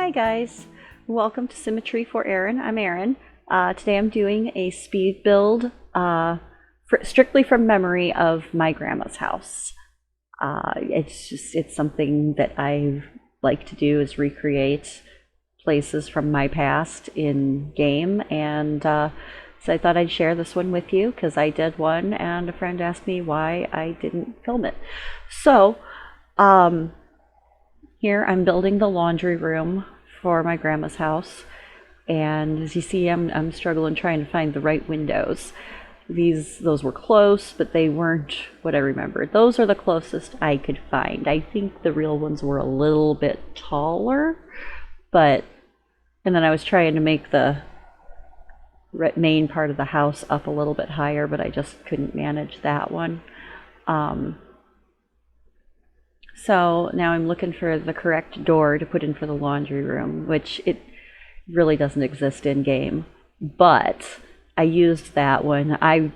Hi guys, welcome to Symmetry for Erin. I'm Erin. Today I'm doing a speed build strictly from memory of my grandma's house. It's something that I like to do is recreate places from my past in game, and so I thought I'd share this one with you because I did one and a friend asked me why I didn't film it. So here I'm building the laundry room for my grandma's house, and as you see, I'm struggling trying to find the right windows. Those were close, but they weren't what I remembered. Those are the closest I could find. I think the real ones were a little bit taller, and then I was trying to make the main part of the house up a little bit higher, but I just couldn't manage that one. So now I'm looking for the correct door to put in for the laundry room, which it really doesn't exist in game. But I used that one. I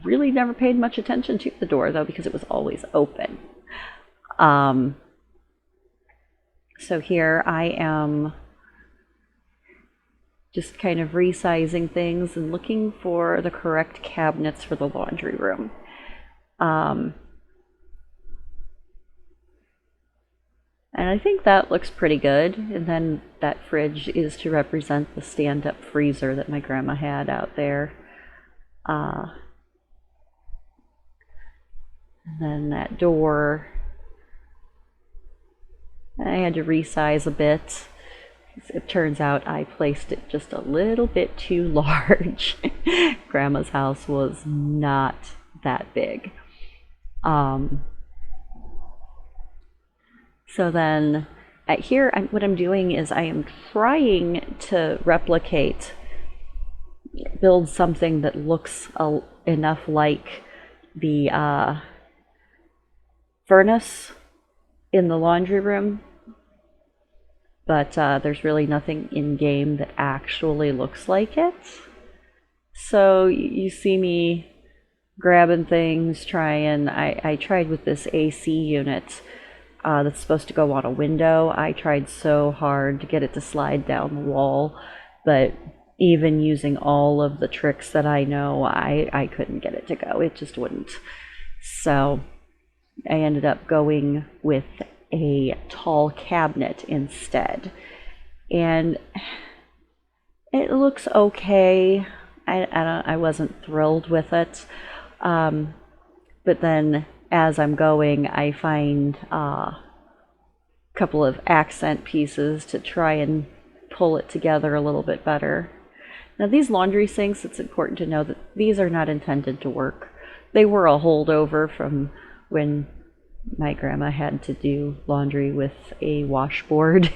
really never paid much attention to the door though because it was always open. So here I am just kind of resizing things and looking for the correct cabinets for the laundry room. And I think that looks pretty good. And then that fridge is to represent the stand-up freezer that my grandma had out there. And then that door, I had to resize a bit. It turns out I placed it just a little bit too large. Grandma's house was not that big. So then here, what I'm doing is I am trying to build something that looks enough like the furnace in the laundry room, but there's really nothing in game that actually looks like it. So you see me grabbing things, I tried with this AC unit that's supposed to go on a window. I tried so hard to get it to slide down the wall, but even using all of the tricks that I know, I couldn't get it to go. It just wouldn't. So I ended up going with a tall cabinet instead. And it looks okay. I wasn't thrilled with it. But then as I'm going, I find a couple of accent pieces to try and pull it together a little bit better. Now these laundry sinks, it's important to know that these are not intended to work. They were a holdover from when my grandma had to do laundry with a washboard.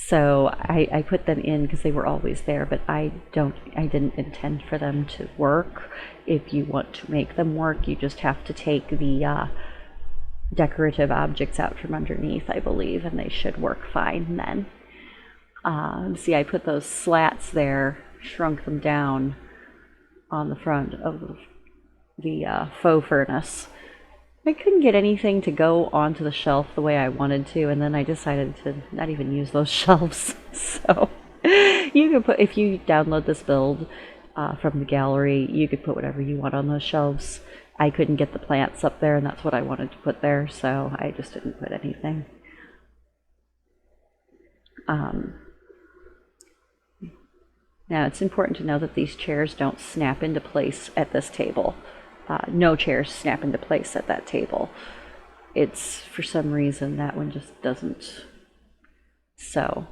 So I put them in because they were always there, but I didn't intend for them to work. If you want to make them work, you just have to take the decorative objects out from underneath, I believe, and they should work fine then. See, I put those slats there, shrunk them down on the front of the faux furnace. I couldn't get anything to go onto the shelf the way I wanted to, and then I decided to not even use those shelves. So you can if you download this build from the gallery, you could put whatever you want on those shelves. I couldn't get the plants up there, and that's what I wanted to put there, so I just didn't put anything. Now it's important to know that these chairs don't snap into place at this table. No chairs snap into place at that table. It's, for some reason, that one just doesn't. So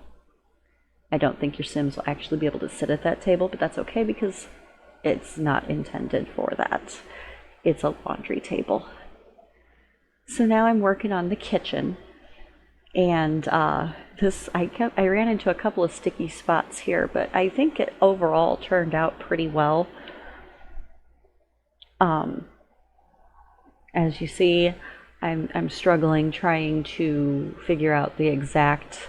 I don't think your Sims will actually be able to sit at that table, but that's okay because it's not intended for that. It's a laundry table. So now I'm working on the kitchen, and I ran into a couple of sticky spots here, but I think it overall turned out pretty well. As you see, I'm struggling trying to figure out the exact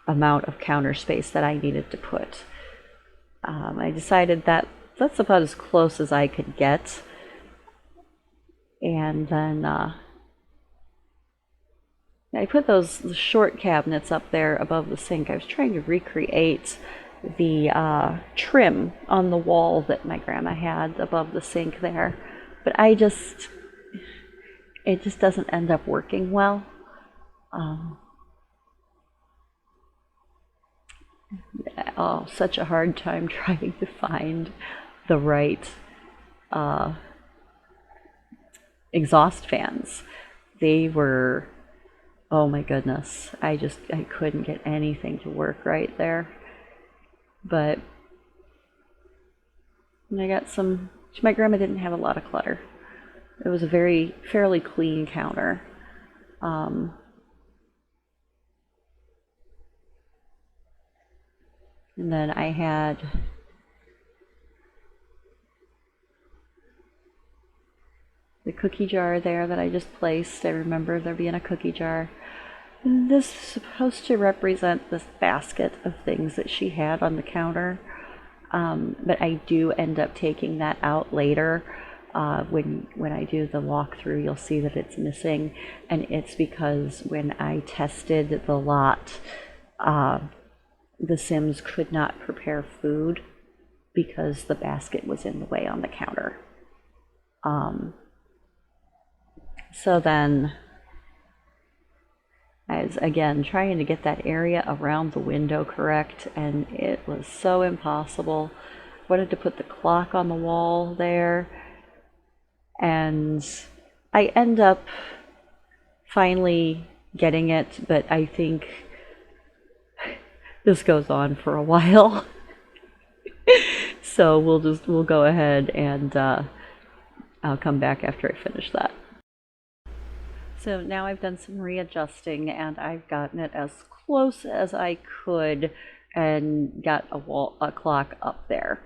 amount of counter space that I needed to put. I decided that that's about as close as I could get, and then I put those short cabinets up there above the sink. I was trying to recreate the trim on the wall that my grandma had above the sink there, but it just doesn't end up working well. Um, oh, such a hard time trying to find the right uh, exhaust fans. They were, oh my goodness, I couldn't get anything to work right there. But I got some, my grandma didn't have a lot of clutter. It was a fairly clean counter. Um, and then I had the cookie jar there that I just placed. I remember there being a cookie jar. And this is supposed to represent this basket of things that she had on the counter. But I do end up taking that out later. When I do the walkthrough, you'll see that it's missing, and it's because when I tested the lot, the Sims could not prepare food because the basket was in the way on the counter. So then I was again trying to get that area around the window correct, and it was so impossible. Wanted to put the clock on the wall there, and I end up finally getting it, but I think this goes on for a while. So we'll go ahead and I'll come back after I finish that. So now I've done some readjusting, and I've gotten it as close as I could and got a clock up there.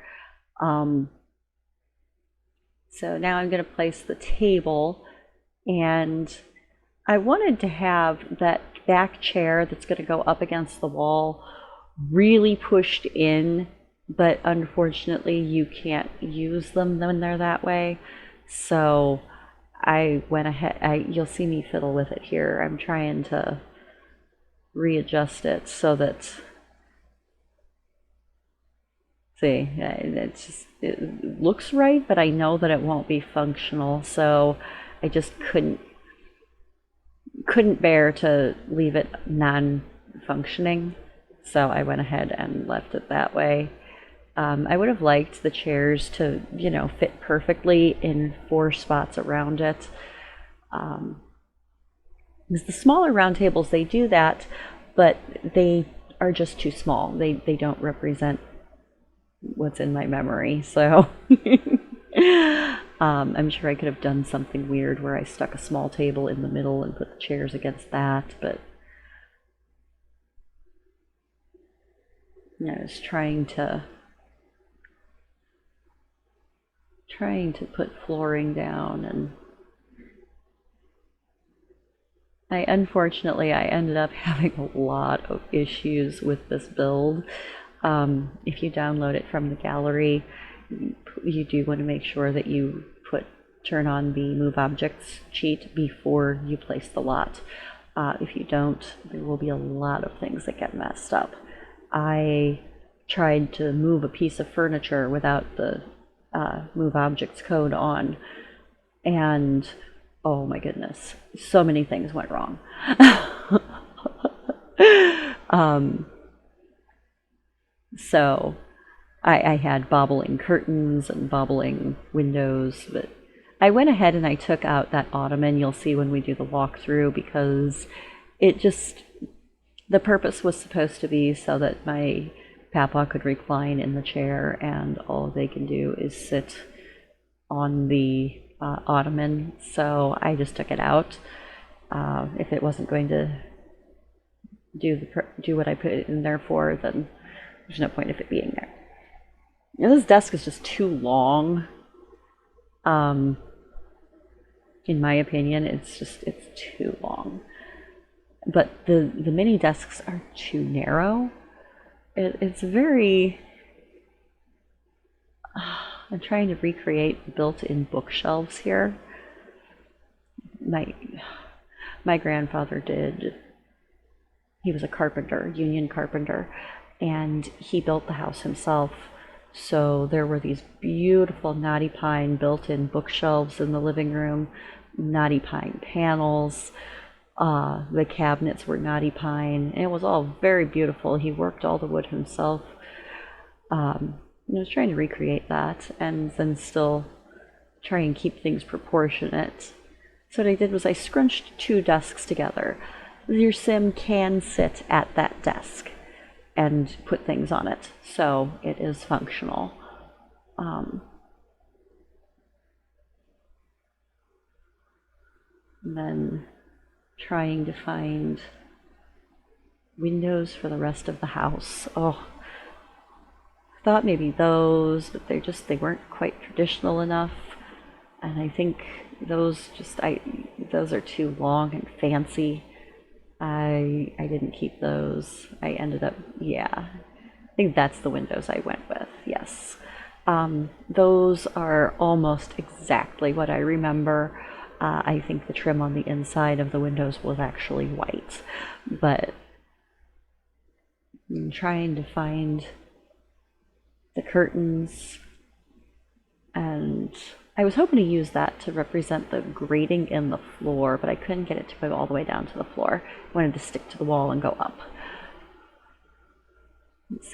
So now I'm going to place the table, and I wanted to have that back chair that's going to go up against the wall really pushed in, but unfortunately you can't use them when they're that way. So I went ahead, you'll see me fiddle with it here. I'm trying to readjust it so that, see, it looks right, but I know that it won't be functional, so I just couldn't bear to leave it non-functioning, so I went ahead and left it that way. I would have liked the chairs to, fit perfectly in 4 spots around it. Because the smaller round tables, they do that, but they are just too small. They don't represent what's in my memory, so I'm sure I could have done something weird where I stuck a small table in the middle and put the chairs against that, but I was trying to put flooring down, and unfortunately I ended up having a lot of issues with this build. If you download it from the gallery, you do want to make sure that you turn on the Move Objects cheat before you place the lot. If you don't, there will be a lot of things that get messed up. I tried to move a piece of furniture without the Move Objects code on, and oh my goodness, so many things went wrong. So I had bobbling curtains and bobbling windows, but I went ahead and I took out that ottoman you'll see when we do the walkthrough, because the purpose was supposed to be so that my papa could recline in the chair, and all they can do is sit on the ottoman, so I just took it out. If it wasn't going to do what I put it in there for, then there's no point of it being there. Now, this desk is just too long. In my opinion, it's too long. But the mini desks are too narrow. It's very... I'm trying to recreate built-in bookshelves here. My grandfather did. He was a carpenter, union carpenter, and he built the house himself. So there were these beautiful knotty pine built-in bookshelves in the living room, knotty pine panels. The cabinets were knotty pine. And it was all very beautiful. He worked all the wood himself. I was trying to recreate that and then still try and keep things proportionate. So what I did was I scrunched two desks together. Your sim can sit at that desk and put things on it, so it is functional. And then trying to find windows for the rest of the house. Oh, I thought maybe those, but they weren't quite traditional enough. And I think those are too long and fancy. I didn't keep those. I ended up, yeah. I think that's the windows I went with, yes. Those are almost exactly what I remember. I think the trim on the inside of the windows was actually white, but I'm trying to find the curtains, and I was hoping to use that to represent the grating in the floor, but I couldn't get it to go all the way down to the floor. I wanted to stick to the wall and go up.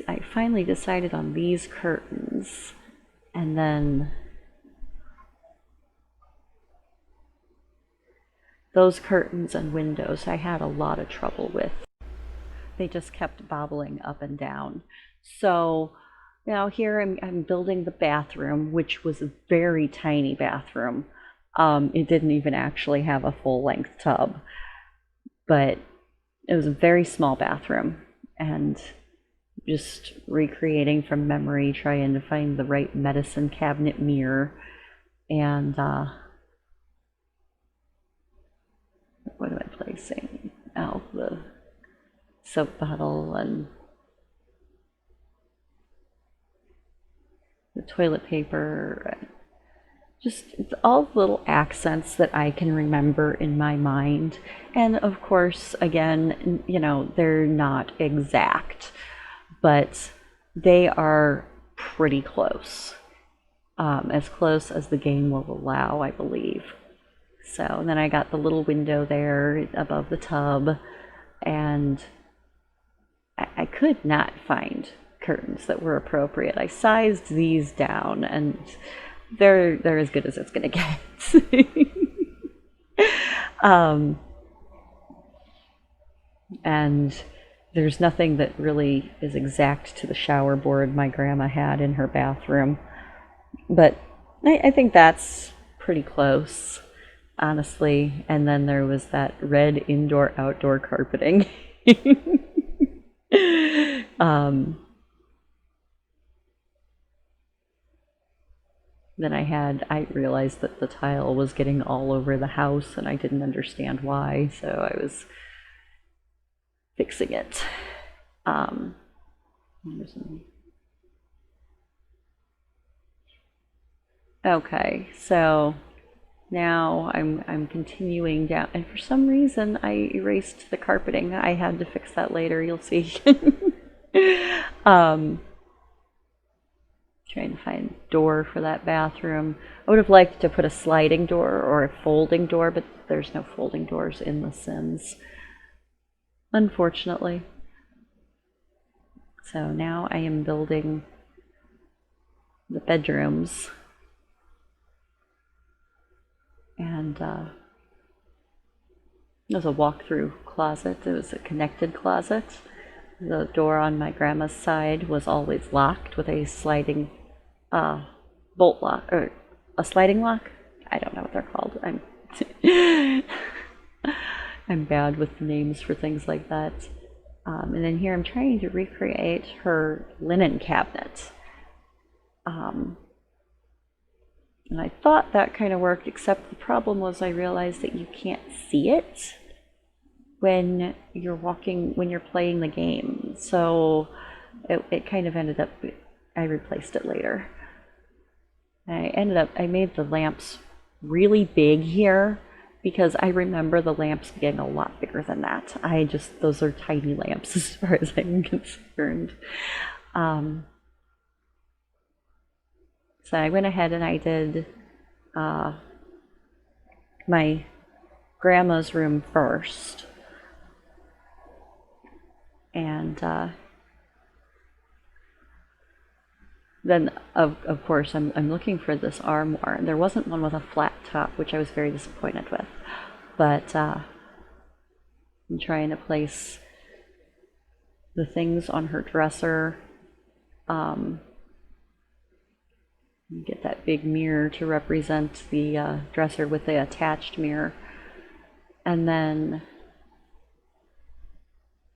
I finally decided on these curtains, and then those curtains and windows I had a lot of trouble with. They just kept bobbling up and down. So now here I'm building the bathroom, which was a very tiny bathroom. It didn't even actually have a full-length tub, but it was a very small bathroom, and just recreating from memory, trying to find the right medicine cabinet mirror, and what am I placing? Oh, the soap bottle and the toilet paper, just all the little accents that I can remember in my mind. And of course, again, they're not exact, but they are pretty close, as close as the game will allow, I believe. So and then I got the little window there above the tub, and I could not find curtains that were appropriate. I sized these down, and they're as good as it's gonna get. And there's nothing that really is exact to the shower board my grandma had in her bathroom, but I think that's pretty close, honestly. And then there was that red indoor-outdoor carpeting. Then I realized that the tile was getting all over the house, and I didn't understand why, so I was fixing it. Okay, so now I'm continuing down, and for some reason I erased the carpeting. I had to fix that later, you'll see. Trying to find a door for that bathroom. I would have liked to put a sliding door or a folding door, but there's no folding doors in The Sims, unfortunately. So now I am building the bedrooms. And it was a walk-through closet. It was a connected closet. The door on my grandma's side was always locked with a sliding bolt lock, or a sliding lock. I don't know what they're called. I'm bad with names for things like that. And then here I'm trying to recreate her linen cabinet. And I thought that kind of worked, except the problem was I realized that you can't see it when you're playing the game. So it kind of ended up, I replaced it later. I made the lamps really big here, because I remember the lamps being a lot bigger than that. Those are tiny lamps as far as I'm concerned. Um, so I went ahead and I did my grandma's room first. And then, of course, I'm looking for this armoire. There wasn't one with a flat top, which I was very disappointed with. But I'm trying to place the things on her dresser. Get that big mirror to represent the dresser with the attached mirror. And then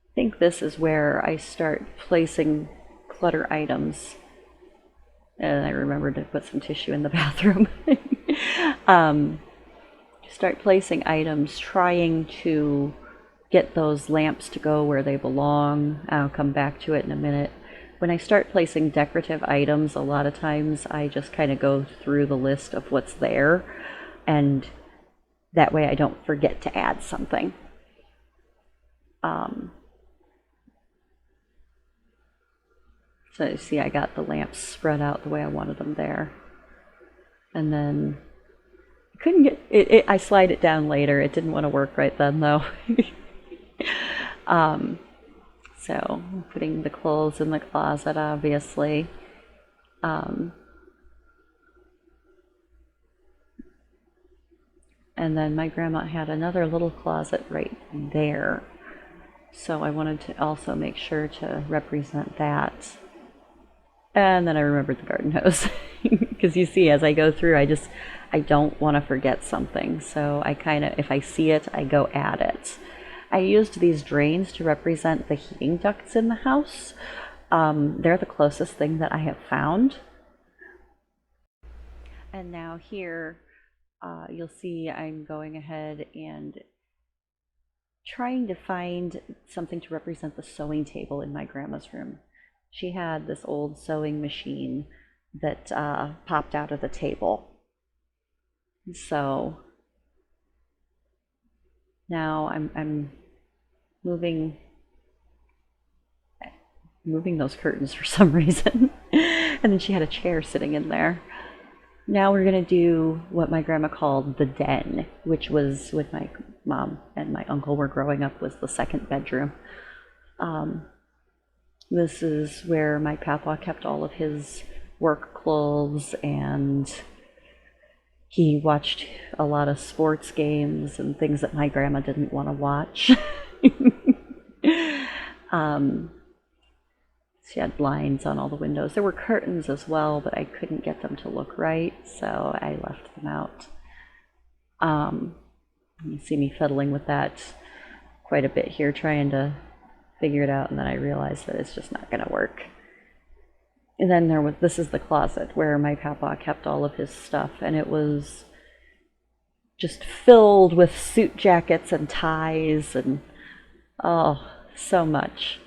I think this is where I start placing clutter items. And I remembered to put some tissue in the bathroom. Start placing items, trying to get those lamps to go where they belong. I'll come back to it in a minute. When I start placing decorative items, a lot of times I just kind of go through the list of what's there, and that way I don't forget to add something. So you see, I got the lamps spread out the way I wanted them there. And then I couldn't get it, I slide it down later. It didn't want to work right then, though. So putting the clothes in the closet, obviously. And then my grandma had another little closet right there. So I wanted to also make sure to represent that. And then I remembered the garden hose. Because you see, as I go through, I don't want to forget something. So I kind of, if I see it, I go add it. I used these drains to represent the heating ducts in the house. They're the closest thing that I have found. And now here, you'll see I'm going ahead and trying to find something to represent the sewing table in my grandma's room. She had this old sewing machine that popped out of the table. So now I'm moving those curtains for some reason. And then she had a chair sitting in there. Now we're going to do what my grandma called the den, which was, when my mom and my uncle were growing up, was the second bedroom. This is where my papa kept all of his work clothes, and he watched a lot of sports games and things that my grandma didn't want to watch. She had blinds on all the windows. There were curtains as well, but I couldn't get them to look right, so I left them out. You see me fiddling with that quite a bit here, trying to figure it out, and then I realized that it's just not going to work. And then this is the closet where my papa kept all of his stuff, and it was just filled with suit jackets and ties and, oh, so much.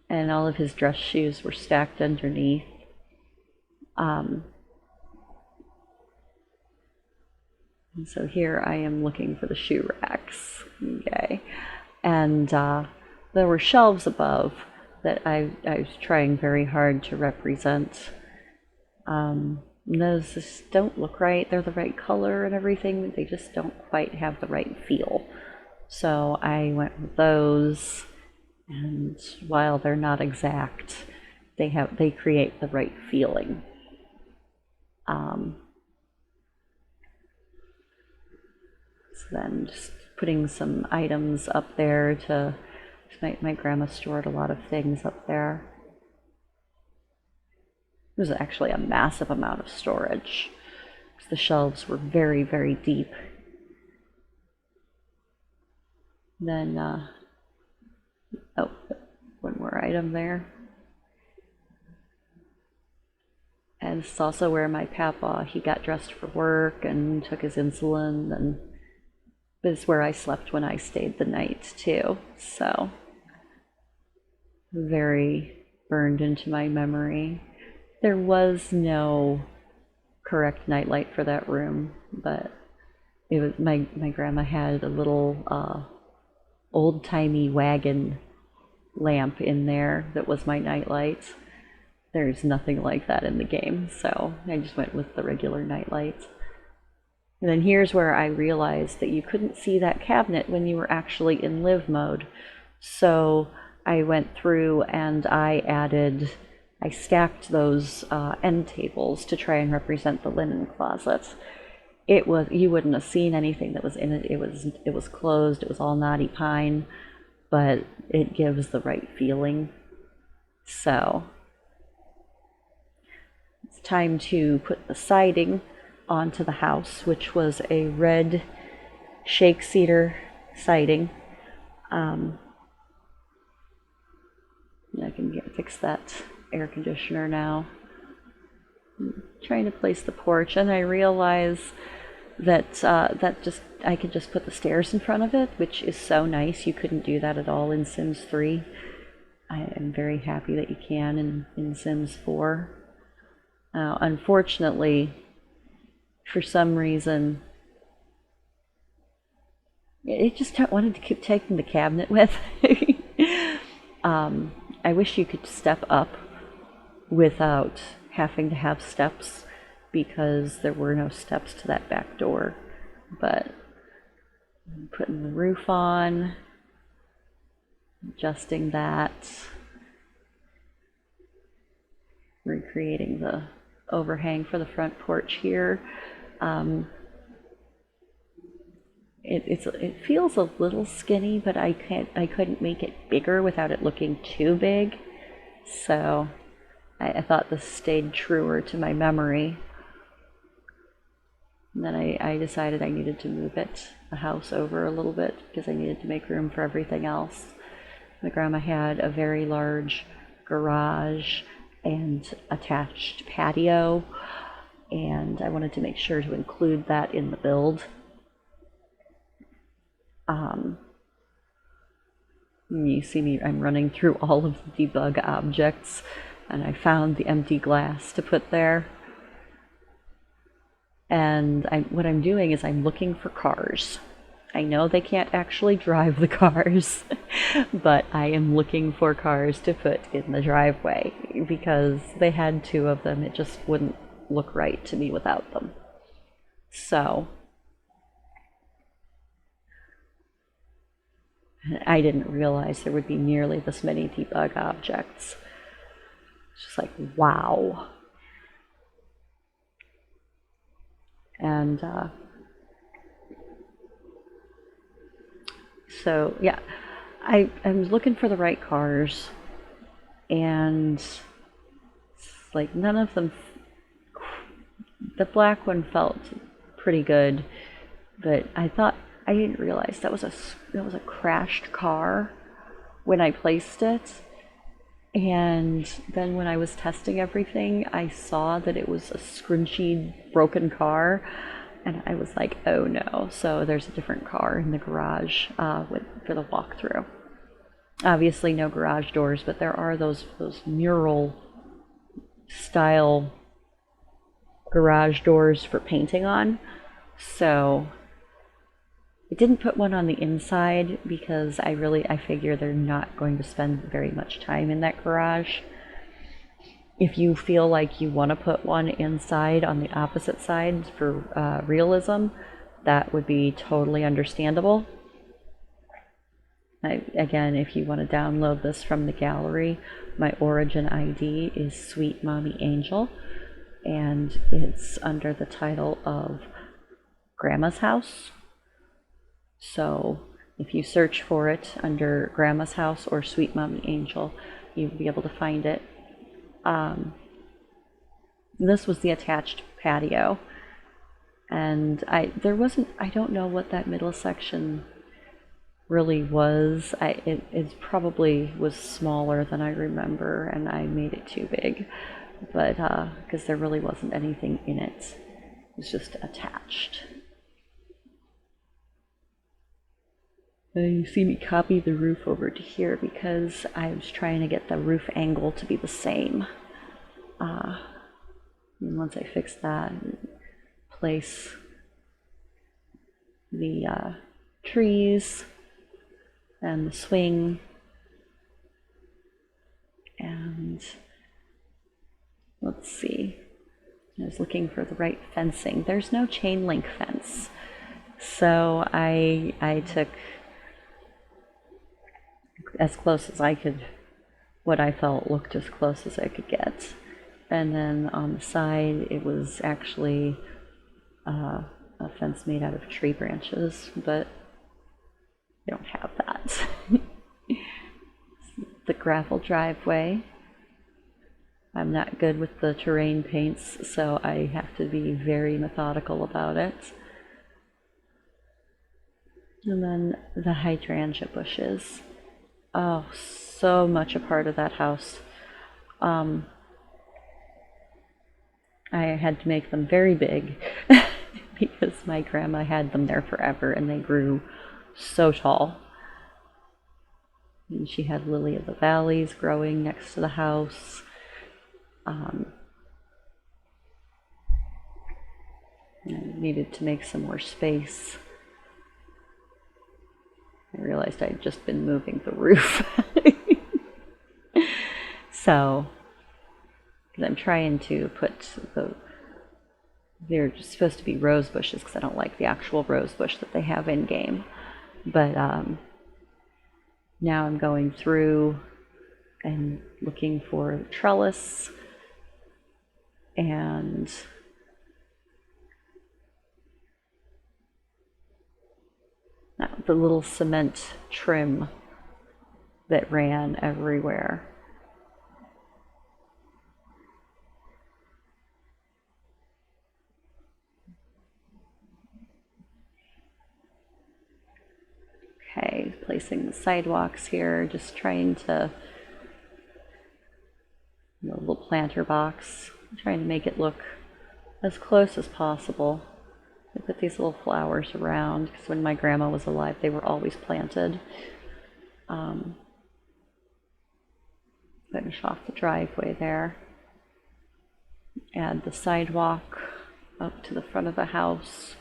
And all of his dress shoes were stacked underneath. And so here I am looking for the shoe racks. Okay. And there were shelves above that I was trying very hard to represent. Those just don't look right. They're the right color and everything, they just don't quite have the right feel. So I went with those. And while they're not exact, they create the right feeling. So then just putting some items up there to my grandma stored a lot of things up there. It was actually a massive amount of storage, because the shelves were very, very deep. Then oh, one more item there. And it's also where my papa, he got dressed for work and took his insulin, and it's where I slept when I stayed the night too. So very burned into my memory. There was no correct nightlight for that room, but It was my grandma had a little old timey wagon lamp in there that was my nightlight. There's nothing like that in the game, so I just went with the regular nightlight. And then here's where I realized that you couldn't see that cabinet when you were actually in live mode. So I went through and I stacked those end tables to try and represent the linen closet. You wouldn't have seen anything that was in it. It was closed. It was all knotty pine, but it gives the right feeling. So it's time to put the siding onto the house, which was a red shake cedar siding. I can fix that air conditioner now. I'm trying to place the porch, and I realize that I could just put the stairs in front of it, which is so nice. You couldn't do that at all in Sims 3. I am very happy that you can in Sims 4. Unfortunately, for some reason, it just wanted to keep taking the cabinet with. I wish you could step up without having to have steps, because there were no steps to that back door. But I'm putting the roof on, adjusting that, recreating the overhang for the front porch here. It feels a little skinny, but I couldn't make it bigger without it looking too big. So I thought this stayed truer to my memory. And then I decided I needed to move the house over a little bit, because I needed to make room for everything else. My grandma had a very large garage and attached patio, and I wanted to make sure to include that in the build. You see me, I'm running through all of the debug objects, and I found the empty glass to put there. And what I'm doing is I'm looking for cars. I know they can't actually drive the cars, but I am looking for cars to put in the driveway, because they had 2 of them. It just wouldn't look right to me without them. So I didn't realize there would be nearly this many debug objects. It's just like, wow. And so yeah, I'm looking for the right cars, and like none of them. The black one felt pretty good, but I didn't realize that was a crashed car when I placed it. And then when I was testing everything, I saw that it was a scrunchy, broken car, and I was like, oh no. So there's a different car in the garage for the walkthrough. Obviously no garage doors, but there are those mural style garage doors for painting on. So I didn't put one on the inside, because I figure they're not going to spend very much time in that garage. If you feel like you want to put one inside on the opposite side for realism, that would be totally understandable. Again, if you want to download this from the gallery, my origin ID is Sweet Mommy Angel, and it's under the title of Grandma's House. So if you search for it under Grandma's House or Sweet Mommy Angel, you'll be able to find it. This was the attached patio, and I don't know what that middle section really was. It probably was smaller than I remember, and I made it too big, but because there really wasn't anything in it. It was just attached. You see me copy the roof over to here because I was trying to get the roof angle to be the same. And once I fix that, place the trees and the swing. And let's see, I was looking for the right fencing. There's no chain link fence. So I took as close as I could, what I felt looked as close as I could get. And then on the side, it was actually a fence made out of tree branches, but they don't have that. The gravel driveway. I'm not good with the terrain paints, so I have to be very methodical about it. And then the hydrangea bushes. Oh, so much a part of that house. I had to make them very big because my grandma had them there forever and they grew so tall. And she had lily of the valleys growing next to the house. I needed to make some more space. I realized I'd just been moving the roof. So, I'm trying to put they're just supposed to be rose bushes because I don't like the actual rose bush that they have in game. But now I'm going through and looking for trellis and the little cement trim that ran everywhere. Okay, placing the sidewalks here, just trying to, the little planter box, trying to make it look as close as possible. I put these little flowers around because when my grandma was alive, they were always planted. Finish off the driveway there. Add the sidewalk up to the front of the house.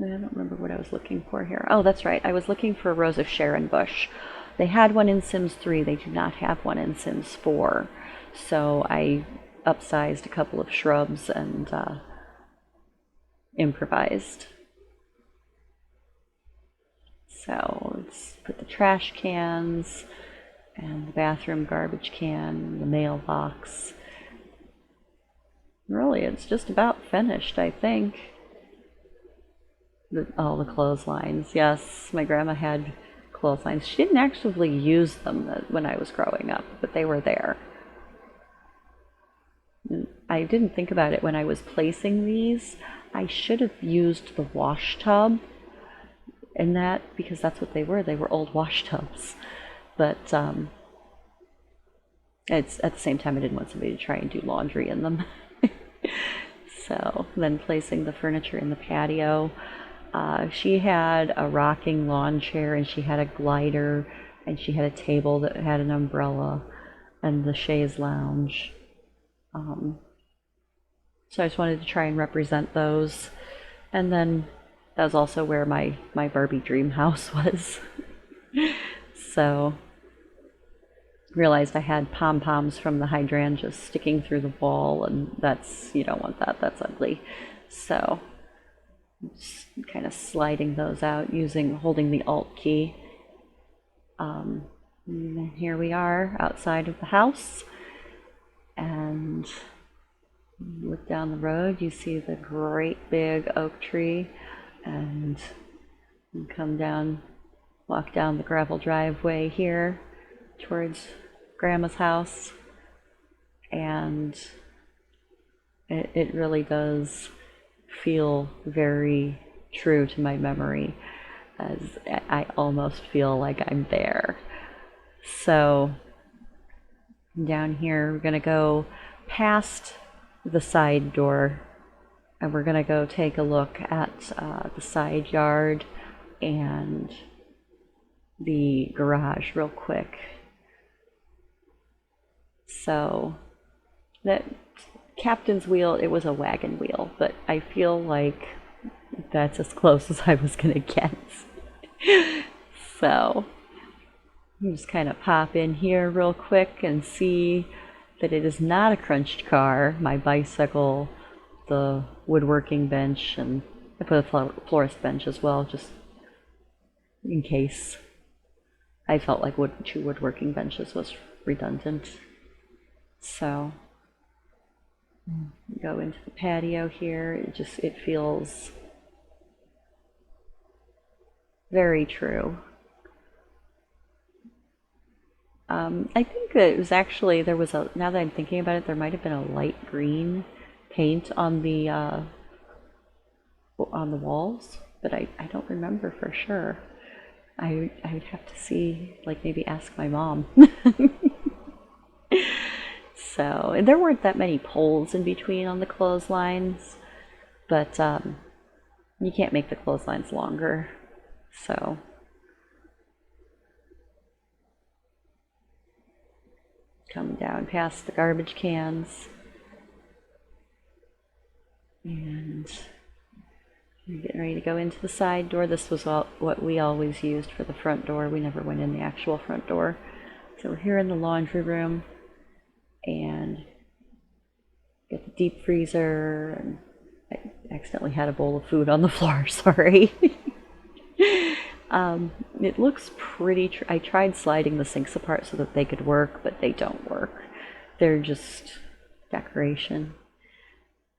I don't remember what I was looking for here. Oh, that's right. I was looking for a Rose of Sharon bush. They had one in Sims 3. They do not have one in Sims 4. So I upsized a couple of shrubs and improvised. So let's put the trash cans and the bathroom garbage can, the mailbox. Really, it's just about finished, I think. The clotheslines. Yes, my grandma had clotheslines. She didn't actually use them when I was growing up, but they were there. And I didn't think about it when I was placing these. I should have used the wash tub in that because that's what they were. They were old wash tubs. But it's at the same time I didn't want somebody to try and do laundry in them. So then placing the furniture in the patio. She had a rocking lawn chair and she had a glider and she had a table that had an umbrella and the chaise lounge. So I just wanted to try and represent those. And then that was also where my Barbie dream house was. So realized I had pom-poms from the hydrangeas sticking through the wall, and that's, you don't want that, that's ugly. So just kind of sliding those out holding the Alt key. And then here we are outside of the house, and look down the road, you see the great big oak tree, and you come down, walk down the gravel driveway here towards Grandma's house, and it really does feel very true to my memory, as I almost feel like I'm there. So down here, we're gonna go past the side door and we're gonna go take a look at the side yard and the garage real quick. So that captain's wheel, it was a wagon wheel, but I feel like that's as close as I was gonna get. So I'm just kind of pop in here real quick and see that it is not a crunched car. My bicycle, the woodworking bench, and I put a florist bench as well, just in case I felt like two woodworking benches was redundant. So go into the patio here. It feels very true. I think that it was actually, now that I'm thinking about it, there might have been a light green paint on the walls, but I don't remember for sure. I would have to see, like maybe ask my mom. So, and there weren't that many poles in between on the clotheslines, but you can't make the clotheslines longer. So, come down past the garbage cans, and we're getting ready to go into the side door. This was what we always used for the front door. We never went in the actual front door. So we're here in the laundry room, and get the deep freezer, and I accidentally had a bowl of food on the floor, sorry. It looks pretty, I tried sliding the sinks apart so that they could work, but they don't work. They're just decoration.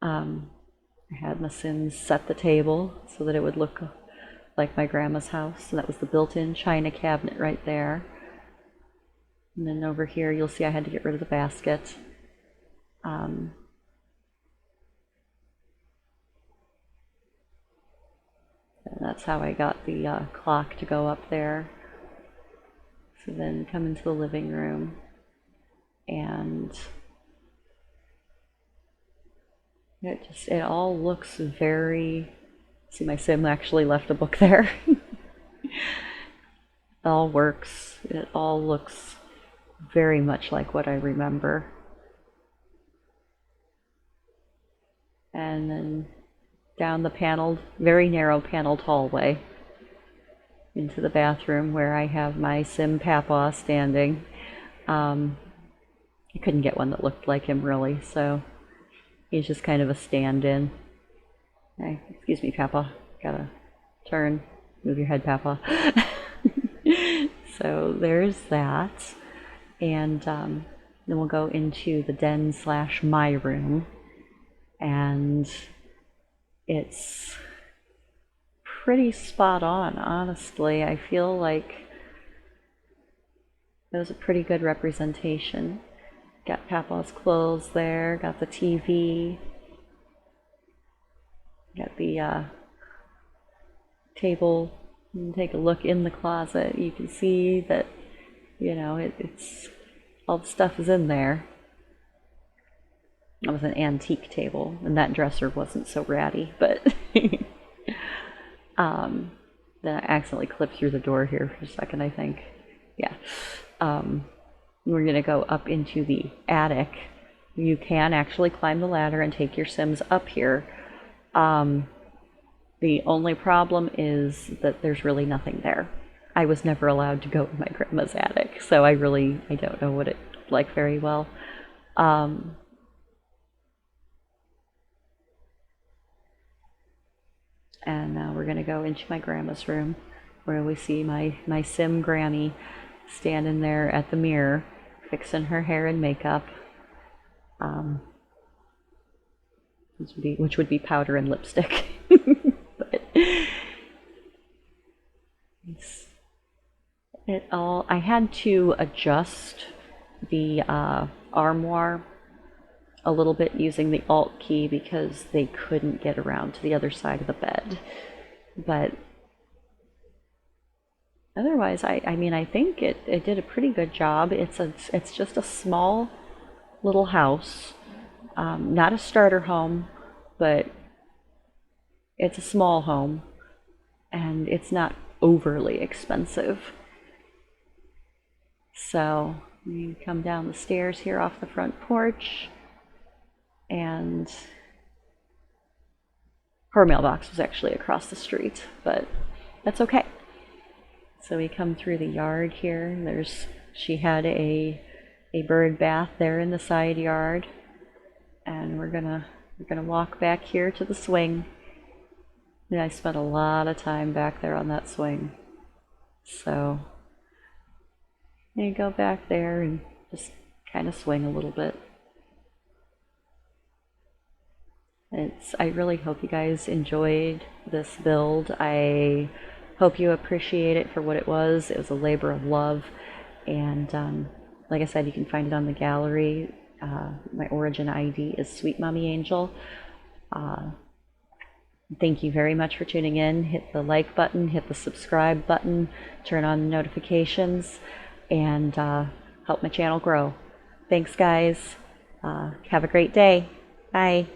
I had my Sims set the table so that it would look like my grandma's house, and that was the built-in china cabinet right there. And then over here, you'll see I had to get rid of the basket. And that's how I got the clock to go up there. So then come into the living room, and it all looks very, see, my Sim actually left a book there. It all works. It all looks very much like what I remember. And then down the very narrow paneled hallway into the bathroom where I have my Sim Papa standing. I couldn't get one that looked like him really, so he's just kind of a stand-in. Hey, excuse me, Papa. Gotta turn. Move your head, Papa. So there's that. And then we'll go into the den / my room. And it's pretty spot on, honestly. I feel like it was a pretty good representation. Got Papa's clothes there, got the TV, got the table. You can take a look in the closet. You can see that, it's all the stuff is in there. It was an antique table, and that dresser wasn't so ratty, but then I accidentally clipped through the door here for a second, I think. Yeah. We're going to go up into the attic. You can actually climb the ladder and take your Sims up here. The only problem is that there's really nothing there. I was never allowed to go in my grandma's attic, so I don't know what it looked like very well. And now we're going to go into my grandma's room, where we see my Sim Grammy standing there at the mirror, fixing her hair and makeup, which would be powder and lipstick. But I had to adjust the armoire a little bit using the Alt key because they couldn't get around to the other side of the bed. But otherwise, I think it did a pretty good job. It's just a small little house, not a starter home, but it's a small home, and it's not overly expensive. So you come down the stairs here off the front porch, and her mailbox was actually across the street, but that's okay. So we come through the yard here. She had a bird bath there in the side yard, and we're gonna walk back here to the swing. And I spent a lot of time back there on that swing, so you go back there and just kind of swing a little bit. I really hope you guys enjoyed this build. I hope you appreciate it for what it was. It was a labor of love, and like I said, you can find it on the gallery. My origin ID is Sweet Mommy Angel. Thank you very much for tuning in. Hit the like button, hit the subscribe button, turn on notifications, and help my channel grow. Thanks, guys. Have a great day. Bye.